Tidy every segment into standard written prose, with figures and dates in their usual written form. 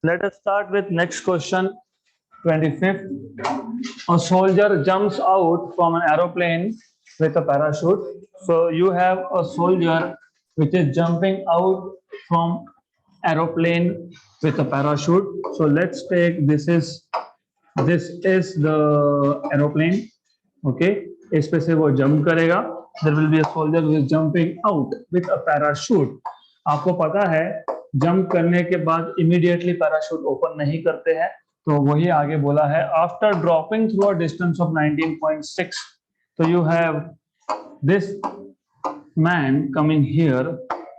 Let us start with next question, 25th. A soldier jumps out from an aeroplane with a parachute. So you have a soldier which is jumping out from aeroplane with a parachute. So let's take this is the aeroplane. Okay, इस पे से वो jump करेगा. There will be a soldier who is jumping out with a parachute. आपको पता है jump करने के बाद इमीडिएटली पैराशूट ओपन नहीं करते हैं, तो वही आगे बोला है after dropping through a distance of 19.6. तो you have this man coming here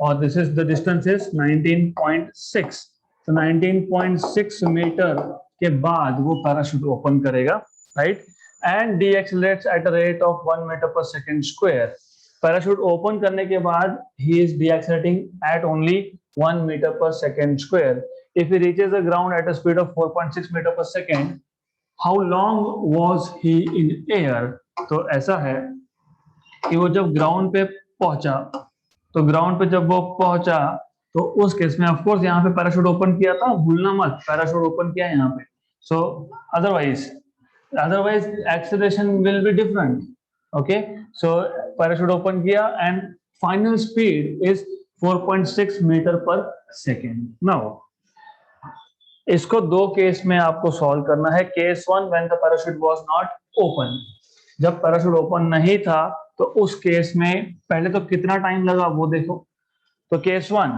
और this is the distance is 19.6. तो 19.6 मीटर के बाद वो पैराशूट ओपन करेगा, right, and decelerates at a rate of 1 metre per second square. Parachute open करने के बाद he is decelerating at only 1 meter per second square. If he reaches the ground at a speed of 4.6 meter per second, how long was he in air? तो ऐसा है कि वो जब ground पे पहुंचा, तो ग्राउंड पे जब वो पहुंचा तो उस केस में ऑफ कोर्स यहाँ पे पैराशूट ओपन किया था, भूलना मत, पैराशूट ओपन किया है यहाँ पे. So otherwise acceleration will be different. Okay, so parachute open किया and final speed is 4.6 metre per second. Now इसको दो केस में आपको सॉल्व करना है. Case 1 when the parachute was not open, जब पैराशूट ओपन नहीं था तो उस केस में पहले तो कितना टाइम लगा वो देखो. तो केस 1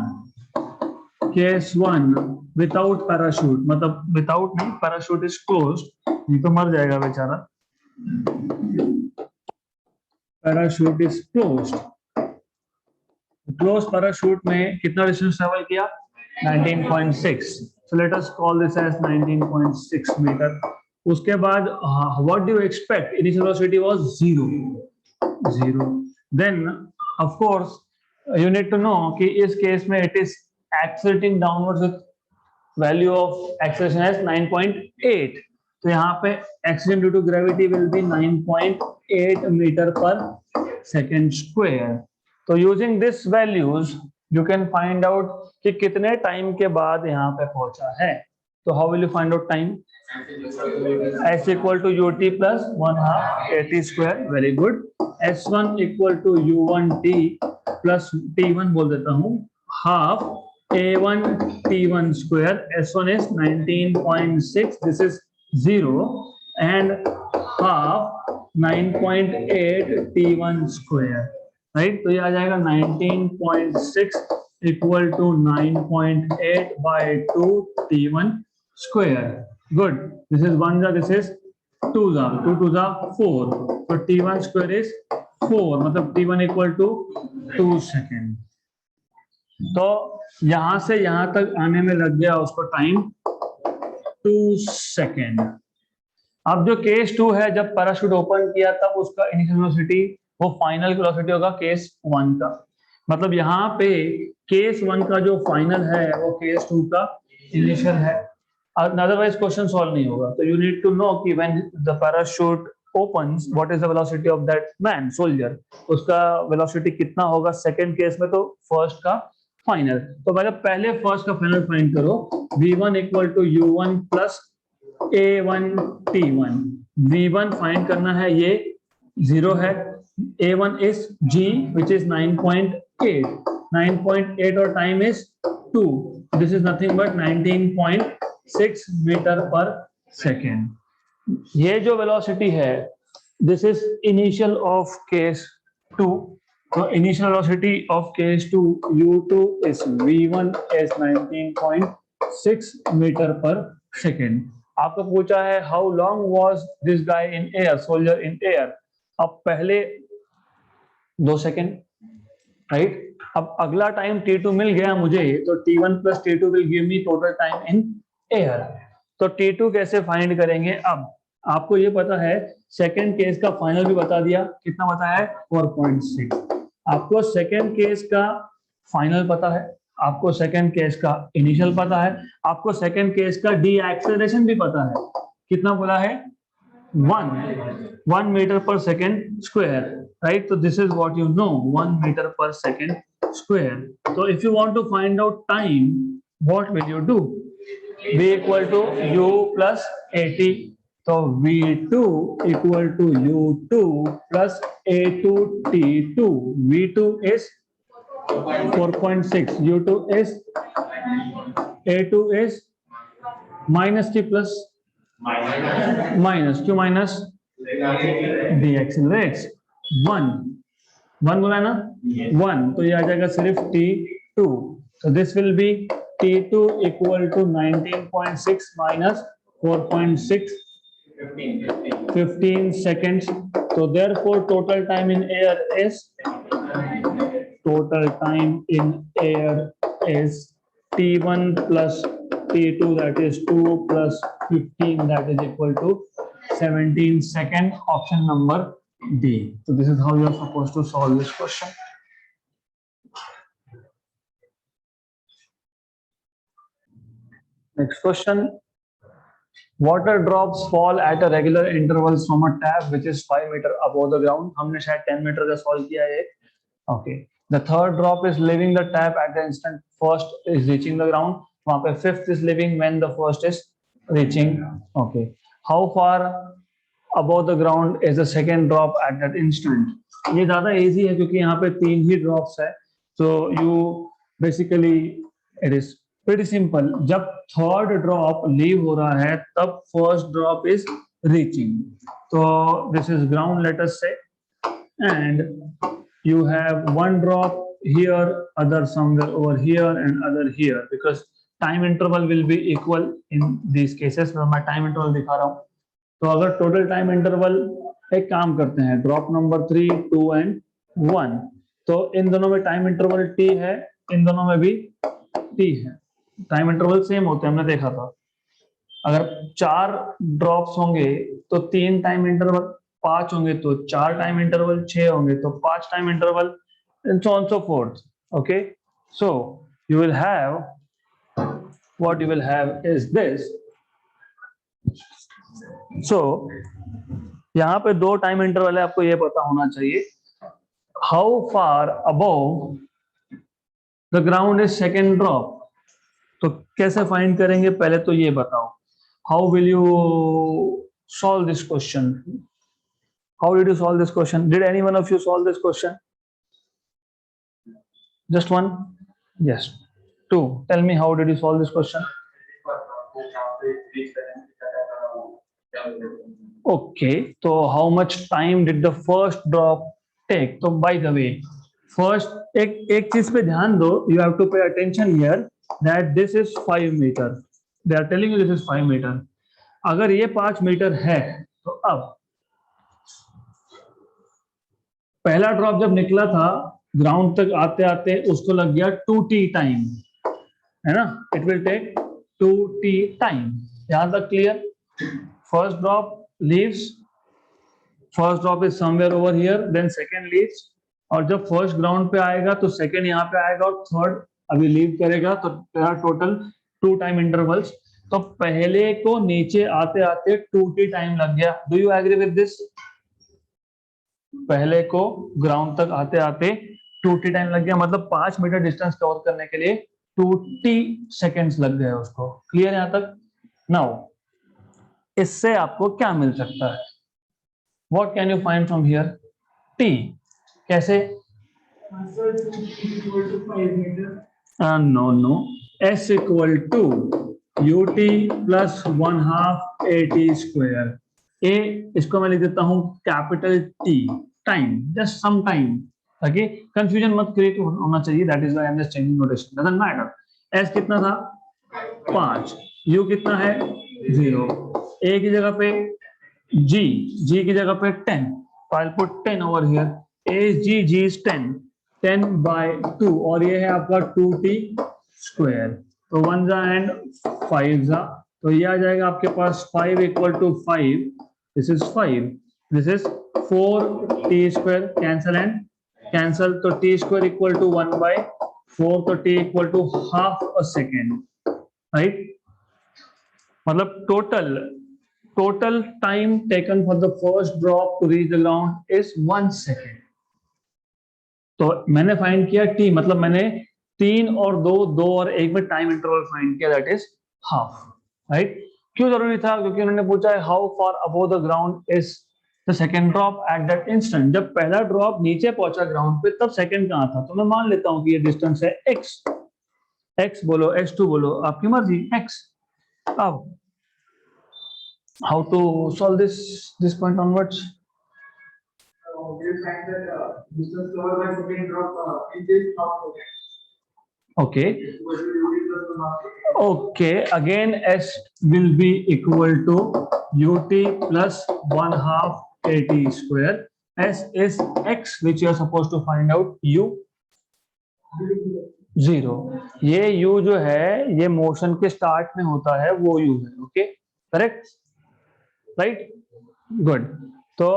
विदाउट पैराशूट, मतलब विदाउट नहीं, पैराशूट इज क्लोज्ड, नहीं तो मर जाएगा बेचारा. Parachute is closed. Close parachute में कितना डिस्टेंस ट्रेवल किया? 19.6. So let us call this as 19.6 metre. उसके बाद what do you expect? Initial velocity was 0. Then of course you need to know कि इस केस में it is accelerating downwards with value of acceleration as 9.8. तो यहाँ पे acceleration due to gravity will be 9.8 metre per second square. तो using this values you can find out कि कितने time के बाद यहाँ पे पहुंचा है. तो how will you find out time? S equal to ut plus 1/2 at square. Very good. S1 equal to u1t plus t1 बोल देता हूँ, half a1 t1 square. S1 is 19.6, this is 0 and half 9.8 t1 square, right. तो ये आ जाएगा 19.6 equal to 9.8 by 2 t1 square. Good. This is 1 जा, this is 2 जा, 2 2 जा 4. तो t1 स्क्वायर इज 4, मतलब t1 इक्वल टू 2 सेकेंड. तो यहां से यहां तक आने में लग गया उसको टाइम 2 सेकेंड. अब जो केस 2 है, जब पैराशूट ओपन किया तब उसका इनिशियल वेलोसिटी वो फाइनल वेलोसिटी होगा केस 1 का. मतलब यहाँ पे केस 1 का जो फाइनल है वो केस 2 का इनिशियल है, अदरवाइज क्वेश्चन सॉल्व नहीं होगा. तो यू नीड टू नो कि when the parachute opens what is the velocity of that man soldier, उसका वेलोसिटी कितना होगा सेकंड केस में, तो फर्स्ट का फाइनल. तो पहले फर्स्ट का फाइनल फाइंड करो. v1 equal to u1 plus a1 t1. v1 find करना है, ये 0 है. A1 is G, which is 9.8. 9.8 और time is 2. This is nothing but 19.6 meter per second. ये जो velocity है, this is initial of case 2. So initial velocity of case 2, U2 is V1 is 19.6 meter per second. आपको पूछा है how long was this guy in air, soldier in air. अब पहले 2 second, right. अब अगला टाइम t2 मिल गया मुझे, तो t1 plus t2 will give me total time in air. तो t2 कैसे फाइंड करेंगे? अब आपको ये पता है, सेकेंड केस का फाइनल भी बता दिया, कितना पता है? 4.6. आपको सेकेंड केस का फाइनल पता है, आपको सेकेंड केस का इनिशियल पता है, आपको सेकेंड केस का डी एक्सेलरेशन भी पता है. कितना बोला है? 1 meter per second square, right? So this is what you know, 1 meter per second square. So if you want to find out time, what will you do? V equal to U plus AT. तो V2 equal to U2 plus A2 T2. V2 is 4.6. U2 is A2 is minus T plus minus Q minus dx in x 1 बोला ना 1 तो ये आ जाएगा सिर्फ T2. So this will be T2 equal to 19.6 minus 4.6 15 seconds. So therefore total time in air is T1 plus T2, that is 2 plus 15, that is equal to 17 second. Option number D. So this is how you are supposed to solve this question. Next question. Water drops fall at a regular intervals from a tap which is 5 meter above the ground. हमने शायद 10 meter का solve किया है. Okay. The third drop is leaving the tap at the instant first is reaching the ground. वहाँ पे fifth is leaving when the first is reaching. Okay. How far above the ground is the second drop at that instant? ये ज़्यादा easy है क्योंकि यहाँ पे 3 ही drops है. So you basically it is pretty simple. जब third drop leave हो रहा है तब first drop is reaching. So this is ground, let us say, and you have one drop here, other somewhere over here, and other here, because time interval will be equal in these cases. तो मैं time interval दिखा रहा हूँ. तो अगर total time interval एक काम करते हैं, drop number 3, 2 and 1. तो इन दोनों में time interval t है, इन दोनों में भी t है. टाइम इंटरवल सेम होते हैं, हमने देखा था. अगर 4 ड्रॉप्स होंगे तो 3 टाइम इंटरवल, 5 होंगे तो 4 टाइम इंटरवल, 6 होंगे तो 5 time interval, and so on so forth. Okay, so you will have, what you will have is this. So यहाँ पे 2 टाइम इंटरवल है, आपको ये पता होना चाहिए. How far above the ground is second drop? तो कैसे फाइंड करेंगे, पहले तो ये बताओ. How will you solve this question? How did you solve this question? Did any one of you solve this question? Just one? Yes, 2. Tell me how did you solve this question? Okay, तो how much time did the first drop take? तो by the way, first एक चीज पे ध्यान दो, you have to pay attention here that this is 5 meter. They are telling you this is 5 meter. अगर ये 5 metre है तो अब पहला ड्रॉप जब निकला था ग्राउंड तक आते आते उसको लग गया 2t टाइम, है ना? It will take 2t time. यहां तक clear? First drop leaves, first drop is somewhere over here, then second leaves, और जब फर्स्ट ग्राउंड पे आएगा तो सेकंड यहाँ पे आएगा और थर्ड अभी लीव करेगा. तो तेरा टोटल 2 टाइम इंटरवल्स. तो पहले को नीचे आते आते 2t टाइम लग गया. Do you agree with this? पहले को ग्राउंड तक आते आते 2t टाइम लग गया, मतलब 5 मीटर डिस्टेंस कवर करने के लिए 2t सेकेंड्स लग गए उसको. क्लियर यहां तक? नाउ इससे आपको क्या मिल सकता है? What can you find from here? t. कैसे? No. S equal to ut plus 1/2 at square. A इसको मैं लिख देता हूं capital T, time, just some time, ताकि कंफ्यूजन मत क्रिएट होना चाहिए. That is why I am just changing notation, doesn't matter. S कितना था? 5. U कितना है? 0. A की जगह पे G की जगह पे 10. So I'll put 10 over here. A is G is 10. 10 by 2, और ये है आपका 2t स्क्वायर. तो 1 जा एंड 5 जा, तो ये आ जाएगा आपके पास 5 equal to 5. This is 5, this is 4t square. Cancel and cancel, तो t square equal to 1 by 4, तो t equal to half a second, right? मतलब total time taken for the first drop to reach the ground is 1 second. तो मैंने find किया t, मतलब मैंने 3 और 2 और 1 में टाइम इंटरवल फाइंड किया, दैट इज हाफ, राइट। क्यों जरूरी था? क्योंकि उन्होंने पूछा है how far above the ground is the second drop eight that instant. जब पहला ड्रॉप नीचे पहुंचा ग्राउंड पे तब सेकंड कहां था? तो मैं मान लेता हूं कि ये डिस्टेंस है x, x बोलो x2 बोलो, आपकी मर्जी, x। अब how to solve this point onwards? Okay. Okay, again s will be equal to ut plus 1/2 at square. S is x which you are supposed to find out, u 0। ये u जो है ये motion के start में होता है, वो u है। Okay, correct, right, good. तो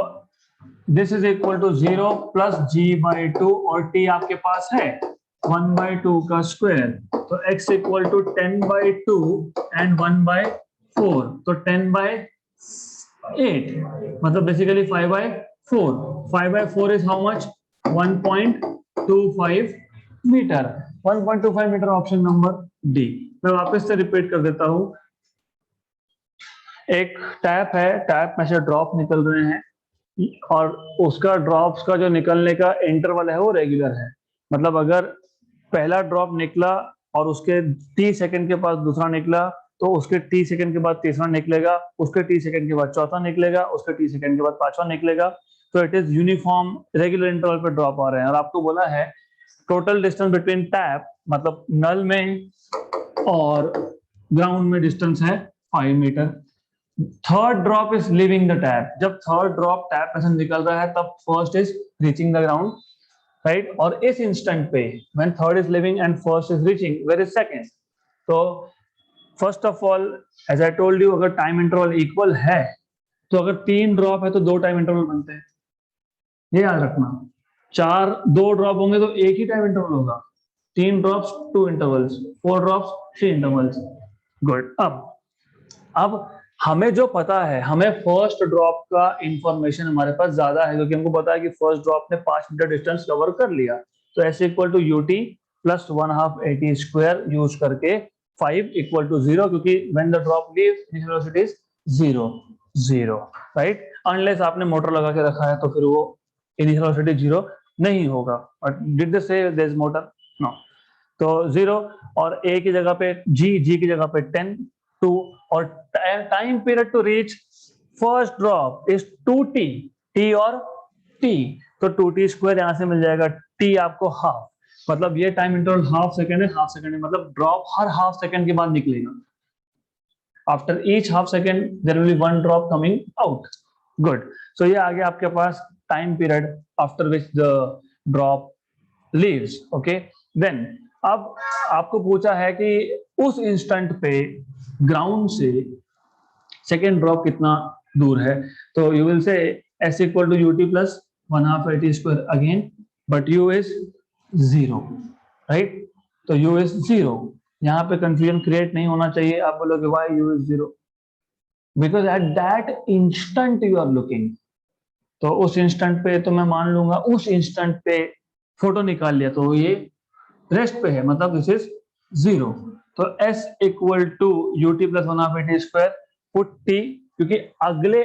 this is equal to 0 plus g/2 और t आपके पास है 1/2 का स्क्वायर, तो x इक्वल टू 10/2 एंड 1/4, तो 10/8 मतलब basically 5/4। 5/4 is how much? 1.25 metre. 1.25 metre, option number D. मैं वापस से रिपीट कर देता हूं। एक टैप है, टैप में से ड्रॉप निकल रहे हैं और उसका ड्रॉप्स का जो निकलने का इंटरवल है वो रेगुलर है। मतलब अगर पहला ड्रॉप निकला और उसके 30 सेकंड के बाद दूसरा निकला, तो उसके 30 सेकंड के बाद तीसरा निकलेगा, उसके 30 सेकंड के बाद चौथा निकलेगा, उसके 30 सेकंड के बाद पांचवा निकलेगा। तो it is uniform regular interval पे ड्रॉप आ रहे हैं। और आपको बोला है टोटल डिस्टेंस बिटवीन टैप, मतलब नल में और ग्राउंड में डिस्टेंस है 5 metre. Third drop is leaving the tap. जब थर्ड ड्रॉप टैप में से निकल रहा है तब first is reaching the ground, right. और इस इंस्टेंट पे when third is leaving and first is reaching, where is second? तो first of all as I told you, अगर टाइम इंटरवल इक्वल है तो अगर 3 ड्रॉप है तो 2 टाइम इंटरवल बनते हैं, ये याद रखना। 2 ड्रॉप होंगे तो एक ही टाइम इंटरवल होगा। 3 drops 2 intervals, 4 drops 3 intervals. Good. अब हमें जो पता है, हमें फर्स्ट ड्रॉप का इंफॉर्मेशन हमारे पास ज्यादा है, क्योंकि हमको पता है कि फर्स्ट ड्रॉप ने 5 मीटर डिस्टेंस कवर कर लिया। तो s equal to u t plus 1/2 a t square use करके 5 इक्वल टू 0, क्योंकि when the drop leaves initial velocity is 0, right. Unless आपने मोटर लगा के रखा है तो फिर वो इनिशियल वेलोसिटी 0 नहीं होगा। बट डिड दे से देयर इज मोटर? नो। तो 0 और a की जगह पे g की जगह पे 10, 2 और time period to reach first drop is 2t, t और t, तो 2t स्क्वायर यहां से मिल जाएगा, t आपको हाफ, मतलब ये टाइम इंटरवल हाफ सेकेंड है। हाफ सेकेंड है मतलब ड्रॉप हर हाफ सेकेंड के बाद निकलेगा। After each half second there will be 1 drop coming out. Good. So ये आ गया आपके पास time period after which the drop leaves. Okay, then अब आपको पूछा है कि उस इंस्टेंट पे ग्राउंड से सेकेंड ड्रॉप कितना दूर है। तो u will say s equal to u t plus 1/2 a t square again, but u is 0, right. तो यू इज 0। यहाँ पे कंफ्यूजन क्रिएट नहीं होना चाहिए। आप बोलोगे why u is 0? Because at that instant you are looking. तो उस इंस्टेंट पे तो मैं मान लूंगा उस इंस्टेंट पे फोटो निकाल लिया तो ये रेस्ट पे है, मतलब दिस इज 0। तो s equal to u t plus 1/2 a t square, put t, क्योंकि अगले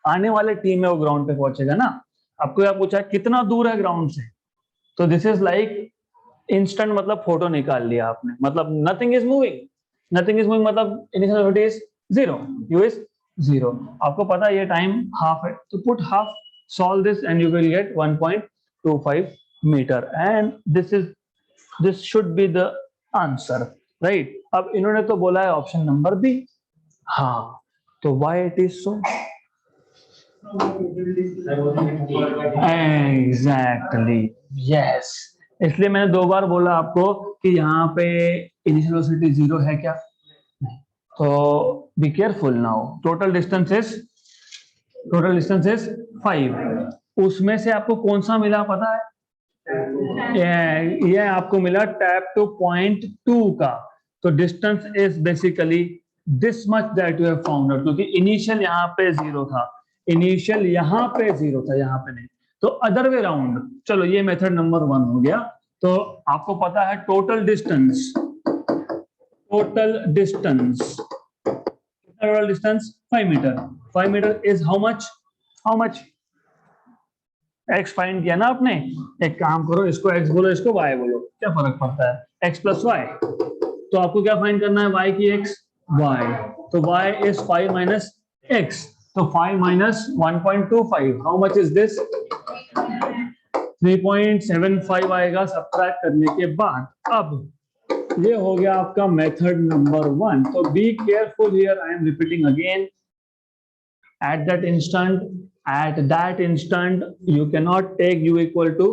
आने वाले t में वो ग्राउंड पे पहुंचेगा ना। आपको क्या पूछा है कितना दूर है ग्राउंड से, तो दिस इज लाइक इंस्टेंट, मतलब फोटो निकाल लिया आपने, मतलब nothing is moving. Nothing is moving मतलब initial velocity is 0, u is 0। आपको पता है ये टाइम हाफ है, तो put half, solve this and you will get 1.25 metre, and this should be the answer, right. अब इन्होंने तो बोला है ऑप्शन नंबर बी। हाँ, तो why it is so? Exactly, yes. इसलिए मैंने 2 बार बोला आपको कि यहाँ पे इनिशियल वेलोसिटी 0 है क्या? नहीं। तो be careful now. Total distance is 5। उसमें से आपको कौन सा मिला पता है? ये आपको मिला टैप टू पॉइंट 2 का। तो distance is basically this much that you have found out, क्योंकि इनिशियल यहाँ पे 0 था, इनिशियल यहाँ पे 0 था, यहाँ पे नहीं। तो अदर वे राउंड। चलो ये मेथड नंबर 1 हो गया। तो आपको पता है total distance total distance. Total distance 5 meter. 5 meter is how much? How much? x find किया ना आपने. एक काम करो, इसको x बोलो, इसको y बोलो, क्या फर्क पड़ता है? x plus y. तो आपको क्या फाइंड करना है? y की x, y. तो y is 5 minus x. तो 5 minus 1.25. How much is this? 3.75 आएगा सब्ट्रैक्ट करने के बाद. अब ये हो गया आपका मेथड नंबर 1. तो be careful here. I am repeating again. At that instant, you cannot take u equal to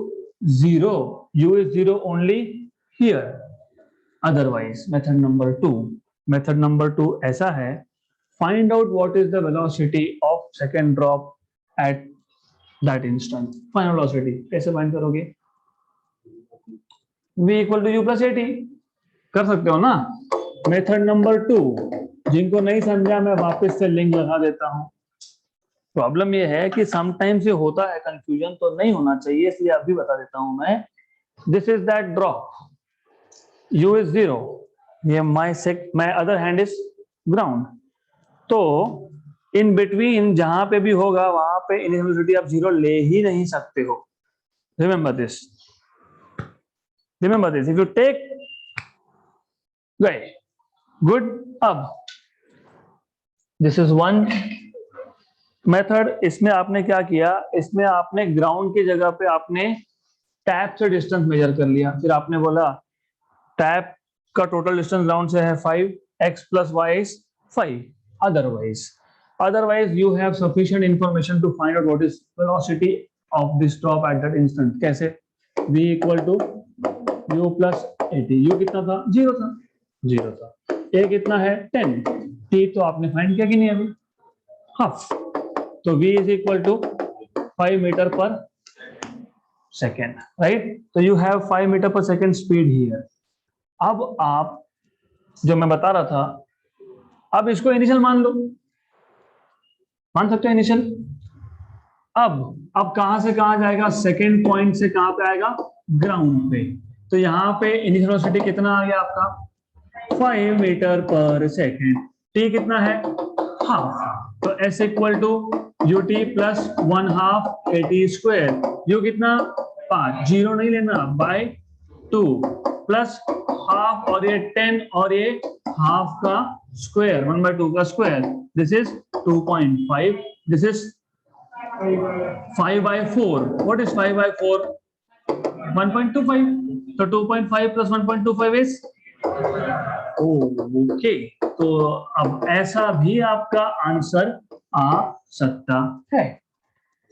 0. U is 0 only here. Otherwise, method number 2. Method number 2 ऐसा है. Find out what is the velocity of second drop at that instant. Final velocity. कैसे find करोगे? v equal to u plus at. कर सकते हो ना? Method number 2. जिनको नहीं समझा मैं वापस से लिंक लगा देता हूं. प्रॉब्लम ये है कि समटाइम्स ये होता है कंफ्यूजन, तो नहीं होना चाहिए, इसलिए अभी बता देता हूं मैं. This is that drop. u is 0. ये my other hand is ground. तो इन बिटवीन जहां पे भी होगा वहां पे इनिशियल वेलोसिटी आप 0 ले ही नहीं सकते हो. Remember this. If you take गए गुड. अब दिस इज वन मेथड. इसमें आपने क्या किया? इसमें आपने ग्राउंड की जगह पे आपने टैप से डिस्टेंस मेजर कर लिया. फिर आपने बोला टैप का टोटल डिस्टेंस ग्राउंड से है 5, x plus y is 5. Otherwise you have sufficient information to find out what is velocity of this drop at that instant. कैसे? v equal to u plus at. u कितना था? 0 था. a कितना है? 10. t तो आपने फाइंड किया कि नहीं अभी? हाफ. तो v is equal to 5 meter per second, right? So you have 5 meter per second speed here. अब आप जो मैं बता रहा था, अब इसको इनिशियल मान लो. मान सकते हो इनिशियल. अब कहां से कहां जाएगा? सेकेंड पॉइंट से कहां पे आएगा? ग्राउंड पे. तो यहाँ पे इनिशियल वेलोसिटी कितना आ गया आपका? 5 मीटर पर सेकेंड. t कितना है? हाफ. तो s equal to ut plus 1/2 at square. u कितना? 5. 0 नहीं लेना. बाय 2 प्लस हाफ और ये 10 और ये हाफ का स्क्वायर 1/2 का square. This is 2.5. This is 5/4. What is 5/4? 1.25. तो 2.5 प्लस 1.25 इज ओके. तो अब ऐसा भी आपका आंसर आ सकता है,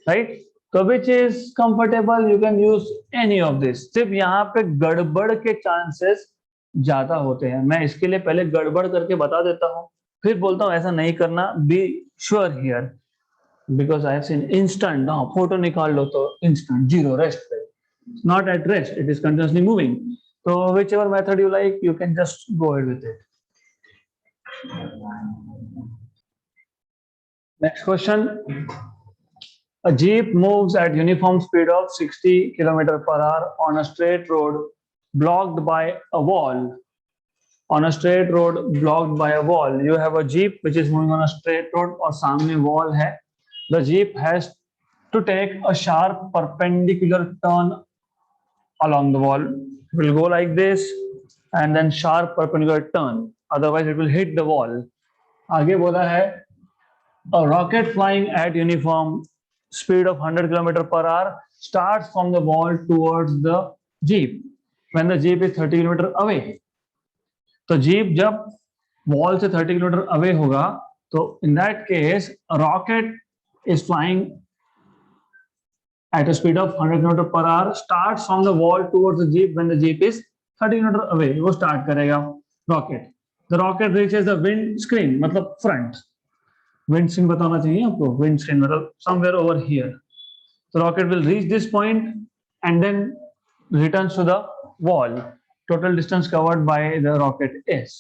राइट? तो which is comfortable, you can use any of this. सिर्फ यहाँ पे गड़बड़ के चांसेस ज्यादा होते हैं. मैं इसके लिए पहले गड़बड़ करके बता देता हूँ, फिर बोलता हूँ ऐसा नहीं करना. Be sure here because I have seen instant. Photo निकाल लो तो इंस्टेंट 0 रेस्ट पे. Not at rest, it is continuously moving. So whichever method you like, you can just go ahead with it. Next question. A jeep moves at uniform speed of 60 km/h on a straight road blocked by a wall. On a straight road blocked by a wall. You have a jeep which is moving on a straight road और सामने wall है. The jeep has to take a sharp perpendicular turn along the wall. It will go like this and then sharp perpendicular turn, otherwise it will hit the wall. आगे बोला है a rocket flying at uniform speed of 100 km/h starts from the wall towards the jeep when the jeep is 30 km away. तो jeep जब wall से 30 km away होगा, तो in that case a rocket is flying at a speed of 100 km/h starts from the wall towards the jeep when the jeep is 30 km away. वो start करेगा rocket. The rocket reaches the windscreen, मतलब front. Windscreen बताना चाहिए आपको. Windscreen मतलब somewhere over here. The rocket will reach this point and then returns to the wall. Total distance covered by the rocket is.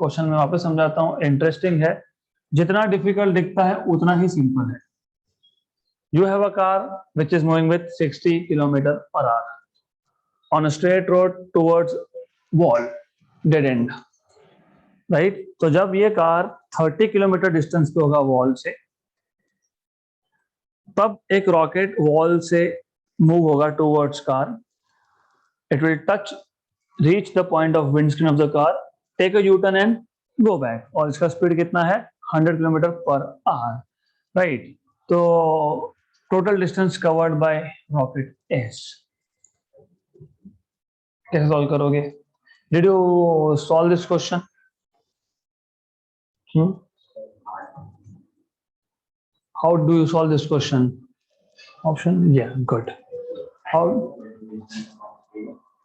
Question में वापस समझाता हूँ. Interesting है. जितना डिफिकल्ट दिखता है उतना ही सिंपल है. You have a car which is moving with 60 km/h on a straight road towards wall, dead end. Right. तो जब ये कार 30 किलोमीटर डिस्टेंस पे होगा वॉल से, तब एक रॉकेट वॉल से मूव होगा towards car, it will touch, reach the point of windscreen of the car, take a U turn and go back, और इसका स्पीड कितना है 100 किलोमीटर पर आवर, राइट। तो total distance covered by rocket s. कैसे solve करोगे? Did you solve this question? How do you solve this question? Option, yeah, good. How?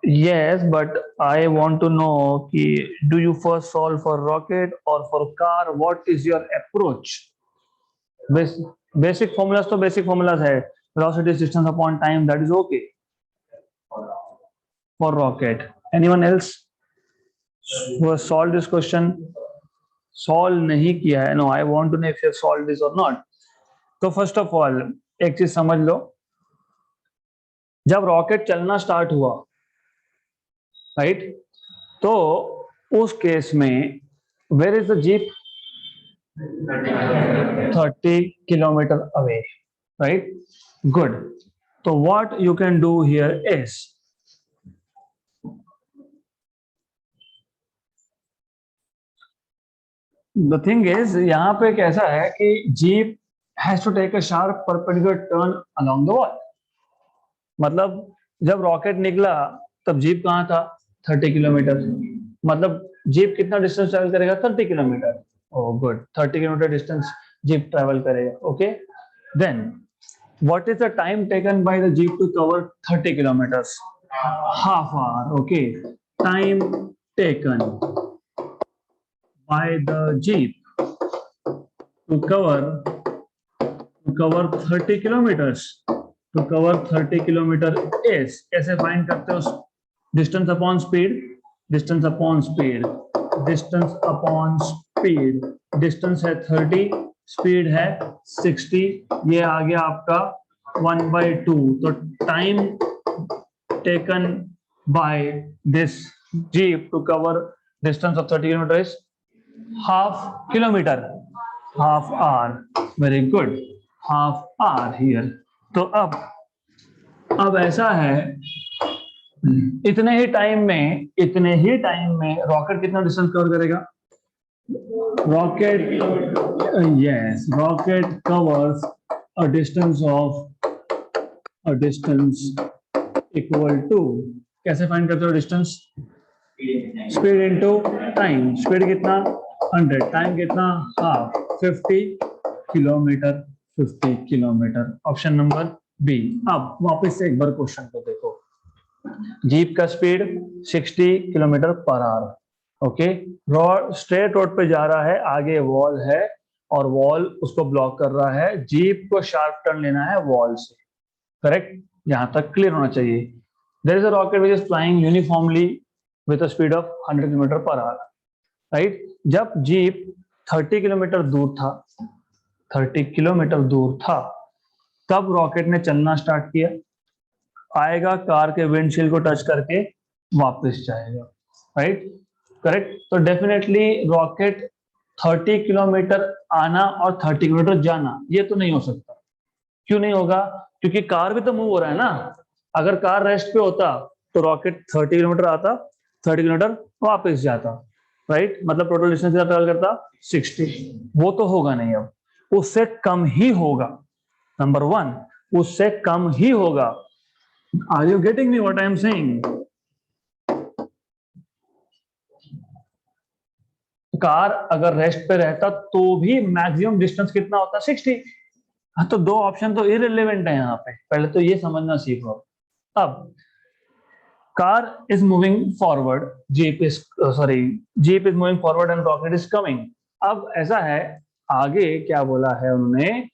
Yes, but I want to know कि do you first solve for rocket or for car? What is your approach? Basic formulas तो basic formulas है. Velocity, distance upon time, that is okay for rocket. Anyone else who has solved this question? Solve नहीं किया है? No, I want to know if you have solved this or not. तो first of all एक चीज समझ लो, जब rocket चलना start हुआ, राइट, तो उस केस में where is the jeep? 30 kilometre away, right, good. तो what you can do here is, the thing is, यहां पे कैसा है कि jeep has to take a sharp perpendicular turn along the wall. मतलब जब रॉकेट निकला तब जीप कहाँ था? 30 किलोमीटर। मतलब जीप कितना डिस्टेंस ट्रेवल करेगा? 30 kilometre. Oh good, 30 kilometre distance jeep travel करेगा, okay. Then what is the time taken by the jeep to cover 30 kilometres? Half hour, okay. Time taken by the jeep to cover 30 kilometres, to cover 30 kilometre is, कैसे find करते हो? Distance upon speed, distance upon speed, distance upon speed, distance है 30, speed है 60, ये आ गया आपका 1/2। तो time taken by this jeep to cover distance of 30 kilometre is half kilometre, half hour. Very good, half hour here. तो अब ऐसा है, इतने ही टाइम में रॉकेट कितना डिस्टेंस कवर करेगा? Rocket, yes, rocket covers a distance equal to, कैसे फाइंड करते हो distance? Speed into time. Speed कितना? 100, टाइम कितना? Half, 50 kilometre, 50 kilometre. Option number B. अब वापस से एक बार क्वेश्चन को देखो, जीप का speed 60 kilometre per hour, okay. Straight road पे जा रहा है, आगे वॉल है और वॉल उसको ब्लॉक कर रहा है, जीप को शार्प टर्न लेना है वॉल से, करेक्ट? यहां तक क्लियर होना चाहिए। There is a rocket which is flying uniformly with a speed of 100 kilometre per hour, right. जब जीप 30 किलोमीटर दूर था, 30 किलोमीटर दूर था, तब रॉकेट ने चलना स्टार्ट किया, आएगा कार के विंडशील्ड को टच करके वापस जाएगा, राइट, करेक्ट। तो डेफिनेटली रॉकेट 30 किलोमीटर आना और 30 किलोमीटर जाना, ये तो नहीं हो सकता। क्यों नहीं होगा? क्योंकि कार भी तो मूव हो रहा है ना। अगर कार रेस्ट पे होता तो रॉकेट 30 किलोमीटर आता, 30 किलोमीटर वापस जाता, राइट। मतलब टोटल डिस्टेंस कितना ट्रेवल करता? 60। वो तो होगा नहीं, अब उससे कम ही होगा। नंबर 1, उससे कम ही होगा। Are you getting me what I am saying? Car अगर रेस्ट पे रहता तो भी मैक्सिमम डिस्टेंस कितना होता? 60। हाँ, तो दो ऑप्शन तो इररिलेवेंट है यहाँ पे, पहले तो ये समझना सीखो। अब car is moving forward, jeep is moving forward and rocket is coming. अब ऐसा है, आगे क्या बोला है उन्होंने?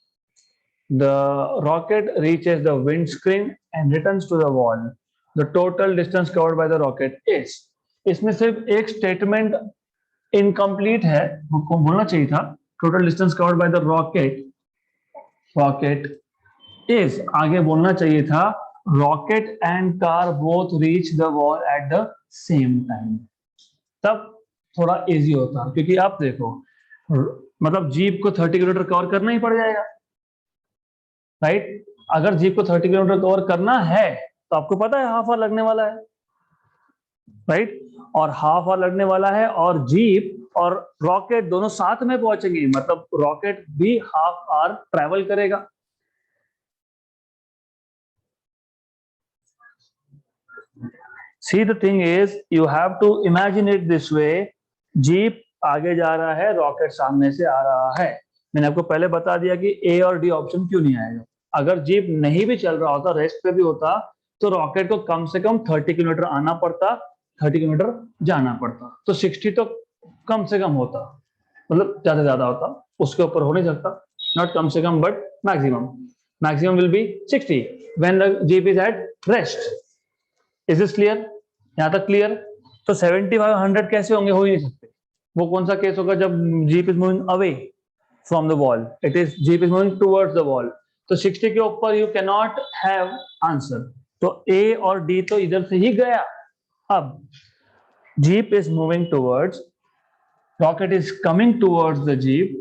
The rocket reaches the windscreen and returns to the wall. The total distance covered by the rocket is, इसमें सिर्फ एक स्टेटमेंट इनकम्प्लीट है, वो बोलना चाहिए था total distance covered by the rocket is, आगे बोलना चाहिए था rocket and car both reach the wall at the same time. तब थोड़ा इजी होता, क्योंकि आप देखो मतलब जीप को 30 किलोमीटर कवर करना ही पड़ जाएगा, राइट। अगर जीप को 30 किलोमीटर कवर करना है तो आपको पता है हाफ आवर लगने वाला है, राइट। और हाफ आवर लगने वाला है और जीप और रॉकेट दोनों साथ में पहुंचेंगे, मतलब रॉकेट भी हाफ आवर ट्रैवल करेगा। See, the thing is, you have to imagine it this way. Jeep आगे जा रहा है, रॉकेट सामने से आ रहा है। मैंने आपको पहले बता दिया कि ए और डी ऑप्शन क्यों नहीं आएगा। अगर जीप नहीं भी चल रहा होता, रेस्ट पे भी होता, तो रॉकेट को कम से कम 30 किलोमीटर आना पड़ता, 30 किलोमीटर जाना पड़ता, तो 60 तो कम से कम होता, मतलब ज्यादा ज्यादा होता, उसके ऊपर हो नहीं सकता। नॉट कम से कम but maximum, maximum will be 60 when the jeep is at rest. Is this clear? यहां तक क्लियर? तो 75 100 कैसे होंगे, हो ही नहीं सकते। वो कौन सा केस होगा जब jeep is moving away from the wall, it is jeep is moving towards the wall, तो 60 के ऊपर you can not have answer. तो ए और डी तो इधर से ही गया। अब jeep is moving towards, rocket is coming towards the jeep.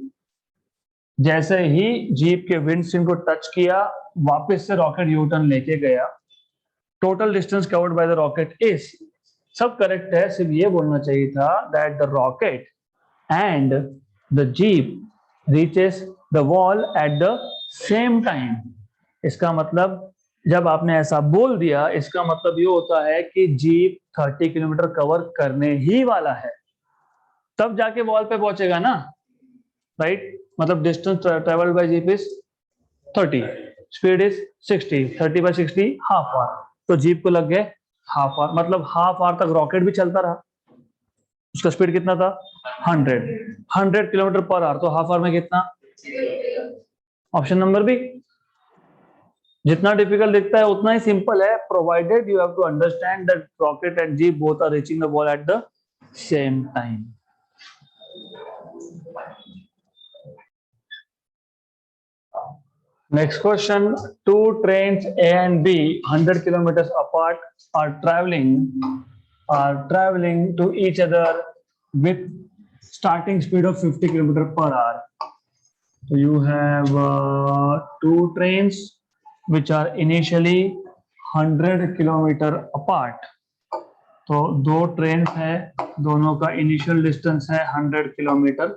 जैसे ही जीप के विंडस्क्रीन को टच किया, वापस से रॉकेट यू टर्न लेके गया। Total distance covered by the rocket is, सब करेक्ट है, सिर्फ ये बोलना चाहिए था that the rocket and the jeep reaches the wall at the same time. इसका मतलब जब आपने ऐसा बोल दिया, इसका मतलब ये होता है कि जीप 30 किलोमीटर कवर करने ही वाला है, तब जाके वॉल पे पहुंचेगा ना, राइट। मतलब distance travelled by jeep is 30, speed is 60, 30 by 60 half hour, तो जीप को लग गए हाफ आवर, मतलब हाफ आवर तक रॉकेट भी चलता रहा। उसका स्पीड कितना था? 100 किलोमीटर पर आवर, तो हाफ आवर में कितना? Option number B. जितना डिफिकल्ट दिखता है उतना ही सिंपल है, provided you have to understand that rocket and jeep both are reaching the ball at the same time. Next question, two trains A and B 100 kilometers apart are traveling to each other with starting speed of 50 kilometer per hour. So you have two trains which are initially 100 kilometer apart. तो दो train है, दोनों का initial distance है 100 kilometre.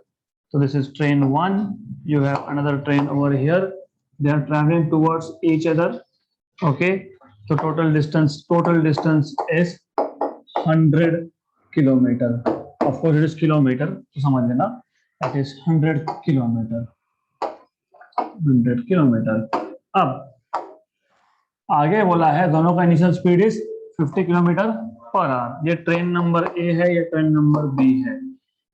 तो this is train 1, you have another train over here, they are traveling towards each other, okay। so total distance is 100 kilometer, of course it is kilometer, तो समझ लेना, that is 100 kilometer, 100 kilometer। अब आगे बोला है दोनों का initial speed is 50 kilometre per our. ये ट्रेन नंबर ए है, ये ट्रेन नंबर बी है,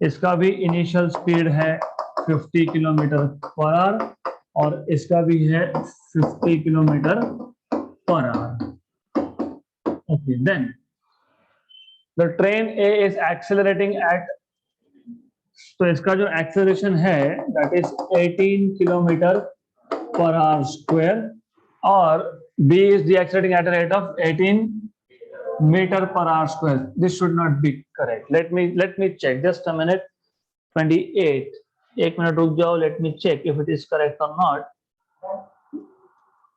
इसका भी इनिशियल स्पीड है 50 किलोमीटर पर आवर और इसका भी है 50 kilometre per hour. Okay, then the train A is accelerating at, तो इसका जो एक्सेलरेशन है that is 18 kilometre per hour square, और B is the accelerating at a rate of 18 metre per hour square. This should not be correct, let me check, just a minute. 28, एक मिनट रुक जाओ, let me check if it is correct और not.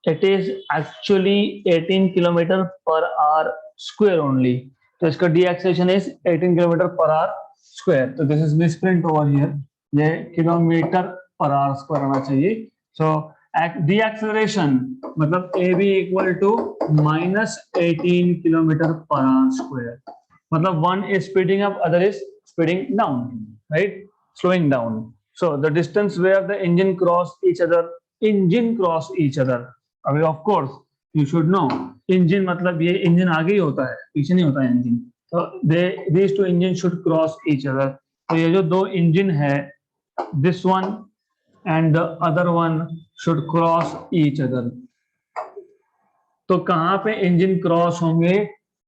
It is actually 18 kilometre per hour square only, तो इसका the acceleration is 18 kilometre per hour square, तो this is misprint over here, ये kilometre per hour square आना चाहिए। So the acceleration मतलब A B equal to -18 kilometre per hour square, मतलब one is speeding up, other is speeding down, right, slowing down. So the distance where the engine cross each other, अभी of course you should know, engine मतलब ये engine आगे ही होता है, पीछे नहीं होता है इंजन, तो these two engines should cross each other। तो ये जो दो इंजन है, this one and the other one should cross each other। तो कहां पे इंजन क्रॉस होंगे?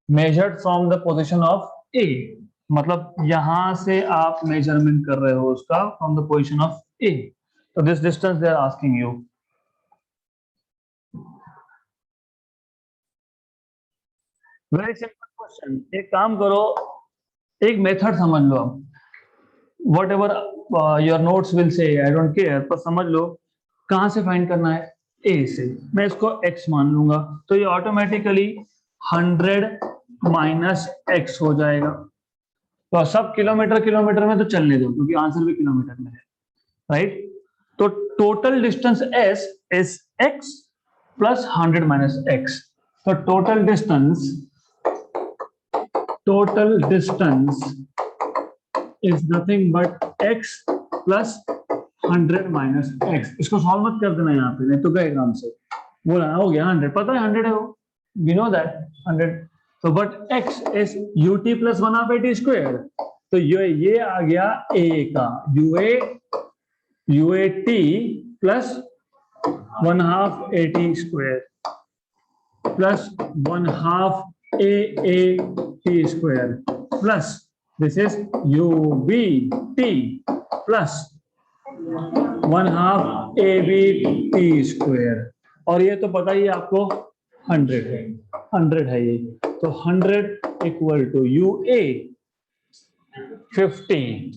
measured from the position of A, मतलब यहां से आप मेजरमेंट कर रहे हो उसका from the position of A, तो this distance they are asking you। Very simple question, एक काम करो, एक मेथड समझ लो। whatever your notes will say, I don't care, पर समझ लो कहाँ से फाइंड करना है, a से. मैं इसको x मान लूंगा, तो ये ऑटोमेटिकली 100 माइनस x हो जाएगा. तो सब किलोमीटर किलोमीटर में तो चलने दो, क्योंकि आंसर भी किलोमीटर में है, राइट. तो total distance s is x plus 100 minus x. तो total distance is nothing but x plus 100 minus x. इसको सॉल्व मत कर देना यहाँ पे, नहीं तो गए काम से. बोला हो गया 100, पता है 100 है वो, we know that 100. तो but x is ut plus 1/2 at square. तो ये आ गया a का uat plus 1/2 at square plus 1/2 aat square plus this is ubt plus 1/2 abt square. और ये तो पता ही आपको 100 है ये. तो 100 इक्वल टू ua 50.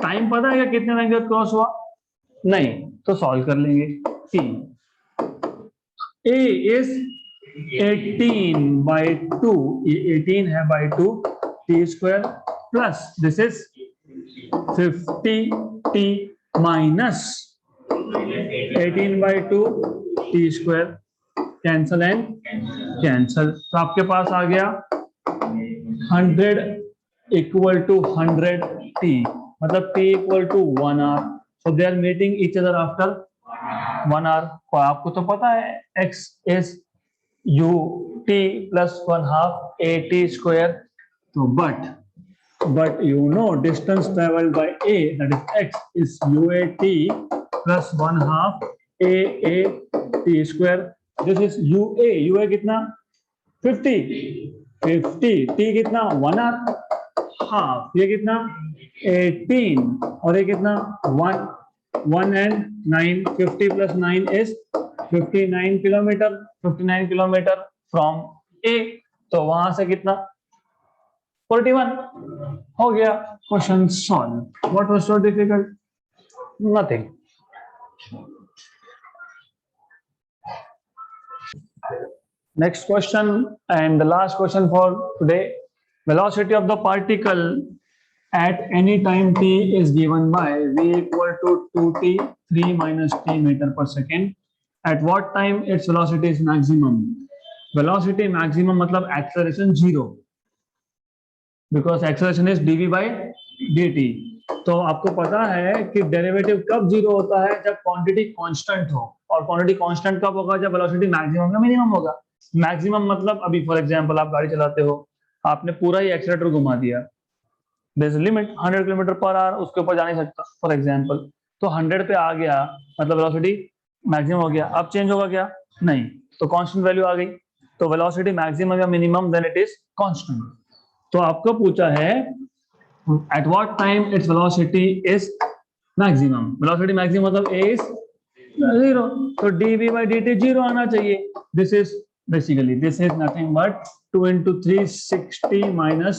टाइम पता है क्या कितने टाइम का क्रॉस हुआ? नहीं, तो सॉल्व कर लेंगे. t a is 18 by 2, ये 18 है by 2 t square plus this is 50t minus 18 by 2 t square. Cancel and cancel. तो आपके पास आ गया 100 इक्वल टू 100t, मतलब t equal to 1 hour. So they are meeting each other after 1 hour. तो आपको तो पता है x is ut plus 1/2 at square. So but you know distance traveled by a, that is x, is uat plus 1/2 aat square. This is ua कितना 50 t कितना 1 hour, half ये कितना 18 और ये कितना 1 and 9. 50 plus 9 is 59 kilometre from a. तो वहां से कितना 41 हो गया. Question solve. What was so difficult? Nothing. Next question and the last question for today. Velocity of the particle at any time t is given by v equal to 2t 3 minus t meter per second. At what time its velocity is maximum? Velocity maximum मतलब acceleration 0, because acceleration is dv by dt. तो आपको पता है कि derivative कब 0 होता है? जब क्वांटिटी कांस्टेंट हो. और क्वांटिटी कांस्टेंट कब होगा? जब वेलोसिटी मैक्सिमम या मिनिमम होगा. मैक्सिमम मतलब अभी फॉर एग्जांपल आप गाड़ी चलाते हो, आपने पूरा ही एक्सीलरेटर घुमा दिया, there is limit 100 kilometre per hour, उसके ऊपर जा नहीं सकता फॉर एग्जांपल. तो 100 पे आ गया मतलब वेलोसिटी मैक्सिमम हो गया. अब चेंज होगा क्या? नहीं. तो कांस्टेंट वैल्यू आ गई. तो वेलोसिटी मैक्सिमम या minimum then it is constant. तो आपको पूछा है at what time its velocity is maximum. Velocity maximum मतलब a इज 0, तो dv by dt 0 आना चाहिए. This is basically this is nothing but 2 into 3 60 minus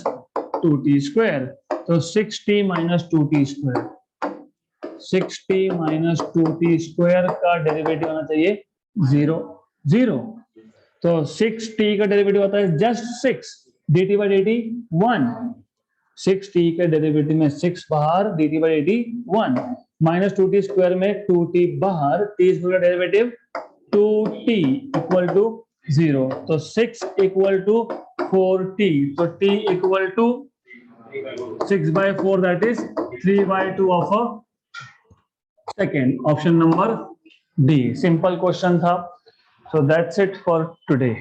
2t square. So 60 minus 2t square, 60 minus 2t square का derivative आना चाहिए 0. तो 6t का derivative आता है just 6, dt by dt 1. 6t के डेरिवेटिव में 6 बाहर, dt by dt 1, minus 2t square में 2t बाहर, t स्क्वायर का डेरिवेटिव 2t इक्वल टू 0. तो 6 इक्वल टू 4t. तो t equal to 6 by 4, that is 3 by 2 of a second. Option number D. Simple question था. So that's it for today.